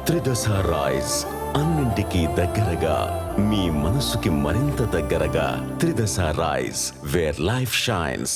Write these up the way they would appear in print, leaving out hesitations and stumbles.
త్రిదశ rice, అన్నింటికీ దగ్గరగా, మీ మనసుకి మరింత దగ్గరగా. త్రిదశ రైస్, వేర్ లైఫ్ షైన్స్.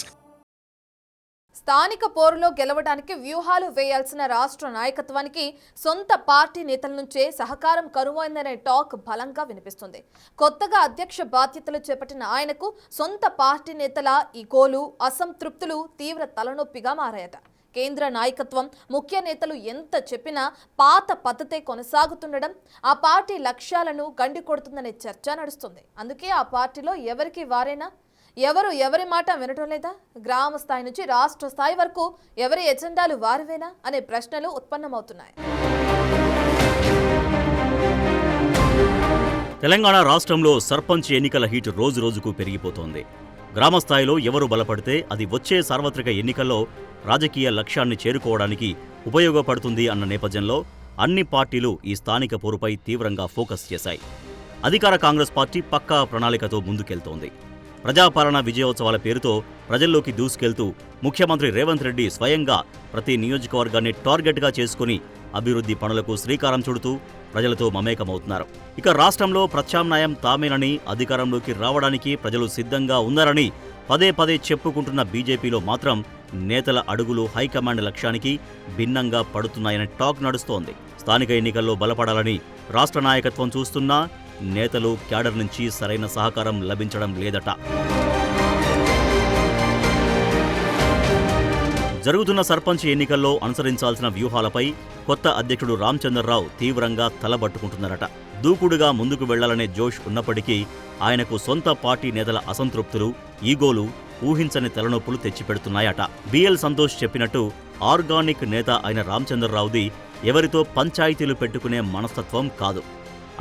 స్థానిక పోరులో గెలవడానికి వ్యూహాలు వేయాల్సిన రాష్ట్ర నాయకత్వానికి సొంత పార్టీ నేతల నుంచే సహకారం కరువైందనే టాక్ బలంగా వినిపిస్తుంది. కొత్తగా అధ్యక్ష బాధ్యతలు చేపట్టిన ఆయనకు సొంత పార్టీ నేతల ఈగోలు, అసంతృప్తులు తీవ్ర తలనొప్పిగా మారాయట. కేంద్ర నాయకత్వం, ముఖ్య నేతలు ఎంత చెప్పినా పాత పద్ధతే కొనసాగుతుండడం ఆ పార్టీ లక్ష్యాలను గండి కొడుతుందనే చర్చ నడుస్తుంది. అందుకే ఆ పార్టీలో ఎవరికి వారేనా, ఎవరి మాట వినటం లేదా, గ్రామ స్థాయి నుంచి రాష్ట్ర స్థాయి వరకు ఎవరి ఎజెండాలు వారివేనా అనే ప్రశ్నలు ఉత్పన్నమవుతున్నాయి. తెలంగాణ రాష్ట్రంలో సర్పంచ్ ఎన్నికల హీట్ రోజు రోజుకు పెరిగిపోతోంది. గ్రామ స్థాయిలో ఎవరు బలపడితే అది వచ్చే సార్వత్రిక ఎన్నికల్లో రాజకీయ లక్ష్యాన్ని చేరుకోవడానికి ఉపయోగపడుతుంది అన్న నేపథ్యంలో అన్ని పార్టీలు ఈ స్థానిక పోరుపై తీవ్రంగా ఫోకస్ చేశాయి. అధికార కాంగ్రెస్ పార్టీ పక్కా ప్రణాళికతో ముందుకెళ్తోంది. ప్రజాపాలన విజయోత్సవాల పేరుతో ప్రజల్లోకి దూసుకెళ్తూ ముఖ్యమంత్రి రేవంత్ రెడ్డి స్వయంగా ప్రతి నియోజకవర్గాన్ని టార్గెట్గా చేసుకుని అభివృద్ధి పనులకు శ్రీకారం చుడుతూ ప్రజలతో మమేకమవుతున్నారు. ఇక రాష్ట్రంలో ప్రత్యామ్నాయం తామేనని, అధికారంలోకి రావడానికి ప్రజలు సిద్ధంగా ఉన్నారని పదే పదే చెప్పుకుంటున్న బీజేపీలో మాత్రం నేతల అడుగులు హైకమాండ్ లక్ష్యానికి భిన్నంగా పడుతున్నాయనే టాక్ నడుస్తోంది. స్థానిక ఎన్నికల్లో బలపడాలని రాష్ట్ర నాయకత్వం చూస్తున్నా నేతలు, క్యాడర్ నుంచి సరైన సహకారం లభించడం లేదట. జరుగుతున్న సర్పంచ్ ఎన్నికల్లో అనుసరించాల్సిన వ్యూహాలపై కొత్త అధ్యక్షుడు రామచంద్రరావు తీవ్రంగా తలబట్టుకుంటున్నారట. దూకుడుగా ముందుకు వెళ్లాలనే జోష్ ఉన్నప్పటికీ ఆయనకు సొంత పార్టీ నేతల అసంతృప్తులు, ఈగోలు ఊహించని తలనొప్పులు తెచ్చిపెడుతున్నాయట. బిఎల్ సంతోష్ చెప్పినట్టు ఆర్గానిక్ నేత అయిన రామచంద్రరావుది ఎవరితో పంచాయతీలు పెట్టుకునే మనస్తత్వం కాదు.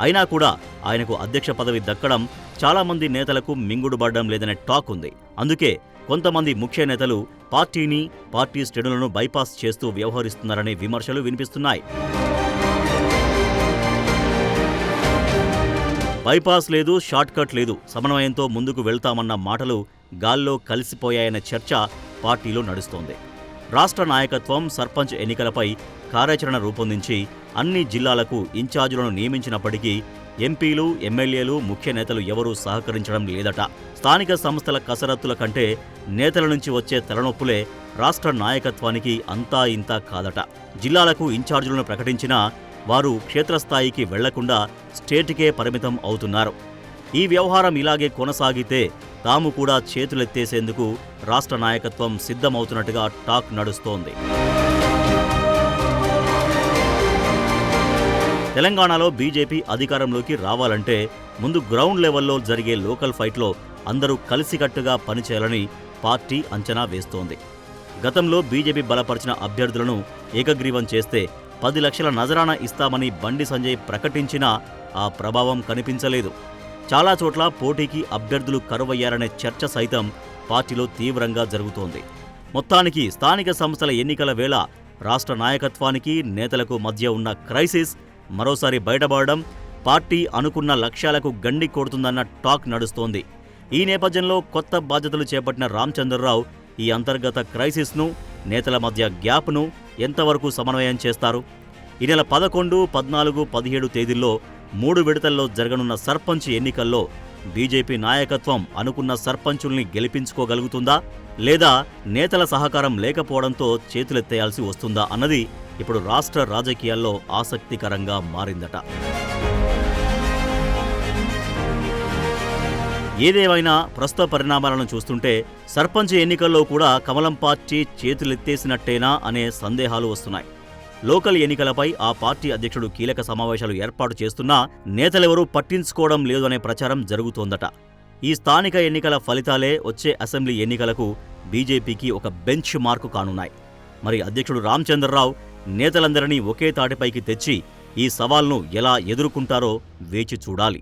అయినా కూడా ఆయనకు అధ్యక్ష పదవి దక్కడం చాలామంది నేతలకు మింగుడుపడడం లేదనే టాక్ ఉంది. అందుకే కొంతమంది ముఖ్య నేతలు పార్టీని, పార్టీ శ్రేణులను బైపాస్ చేస్తూ వ్యవహరిస్తున్నారనే విమర్శలు వినిపిస్తున్నాయి. బైపాస్ లేదు, షార్ట్ కట్ లేదు, సమన్వయంతో ముందుకు వెళ్తామన్న మాటలు గాల్లో కలిసిపోయాయనే చర్చ పార్టీలో నడుస్తోంది. రాష్ట్ర నాయకత్వం సర్పంచ్ ఎన్నికలపై కార్యాచరణ రూపొందించి అన్ని జిల్లాలకు ఇన్ఛార్జీలను నియమించినప్పటికీ ఎంపీలు, ఎమ్మెల్యేలు, ముఖ్య నేతలు ఎవరూ సహకరించడం లేదట. స్థానిక సంస్థల కసరత్తుల కంటే నేతల నుంచి వచ్చే తలనొప్పులే రాష్ట్ర నాయకత్వానికి అంతా ఇంతా కాదట. జిల్లాలకు ఇన్ఛార్జీలను ప్రకటించినా వారు క్షేత్రస్థాయికి వెళ్లకుండా స్టేట్కే పరిమితం అవుతున్నారు. ఈ వ్యవహారం ఇలాగే కొనసాగితే తాము కూడా చేతులెత్తేసేందుకు రాష్ట్ర నాయకత్వం సిద్ధమవుతున్నట్టుగా టాక్ నడుస్తోంది. తెలంగాణలో బీజేపీ అధికారంలోకి రావాలంటే ముందు గ్రౌండ్ లెవెల్లో జరిగే లోకల్ ఫైట్లో అందరూ కలిసికట్టుగా పనిచేయాలని పార్టీ అంచనా వేస్తోంది. గతంలో బీజేపీ బలపరిచిన అభ్యర్థులను ఏకగ్రీవం చేస్తే 10 లక్షల నజరానా ఇస్తామని బండి సంజయ్ ప్రకటించినా ఆ ప్రభావం కనిపించలేదు. చాలా చోట్ల పోటీకి అభ్యర్థులు కరువయ్యారనే చర్చ సైతం పార్టీలో తీవ్రంగా జరుగుతోంది. మొత్తానికి స్థానిక సంస్థల ఎన్నికల వేళ రాష్ట్ర నాయకత్వానికి, నేతలకు మధ్య ఉన్న క్రైసిస్ మరోసారి బయటపడడం పార్టీ అనుకున్న లక్ష్యాలకు గండి కొడుతుందన్న టాక్ నడుస్తోంది. ఈ నేపథ్యంలో కొత్త బాధ్యతలు చేపట్టిన రామచంద్రరావు ఈ అంతర్గత క్రైసిస్ను, నేతల మధ్య గ్యాప్ను ఎంతవరకు సమన్వయం చేస్తారు? ఈ నెల 11, 14, 17 తేదీల్లో 3 విడతల్లో జరగనున్న సర్పంచ్ ఎన్నికల్లో బీజేపీ నాయకత్వం అనుకున్న సర్పంచుల్ని గెలిపించుకోగలుగుతుందా, లేదా నేతల సహకారం లేకపోవడంతో చేతులెత్తేయాల్సి వస్తుందా అన్నది ఇప్పుడు రాష్ట్ర రాజకీయాల్లో ఆసక్తికరంగా మారిందట. ఏదేమైనా ప్రస్తుత పరిణామాలను చూస్తుంటే సర్పంచ్ ఎన్నికల్లో కూడా కమలం పార్టీ చేతులెత్తేసినట్టేనా అనే సందేహాలు వస్తున్నాయి. లోకల్ ఎన్నికలపై ఆ పార్టీ అధ్యక్షుడు కీలక సమావేశాలు ఏర్పాటు చేస్తున్నా నేతలెవరూ పట్టించుకోవడం లేదు అనే ప్రచారం జరుగుతోందట. ఈ స్థానిక ఎన్నికల ఫలితాలే వచ్చే అసెంబ్లీ ఎన్నికలకు బీజేపీకి ఒక బెంచ్ మార్కు కానున్నాయి. మరి అధ్యక్షుడు రామచంద్రరావు నేతలందరినీ ఒకే తాటిపైకి తెచ్చి ఈ సవాల్ను ఎలా ఎదుర్కొంటారో వేచి చూడాలి.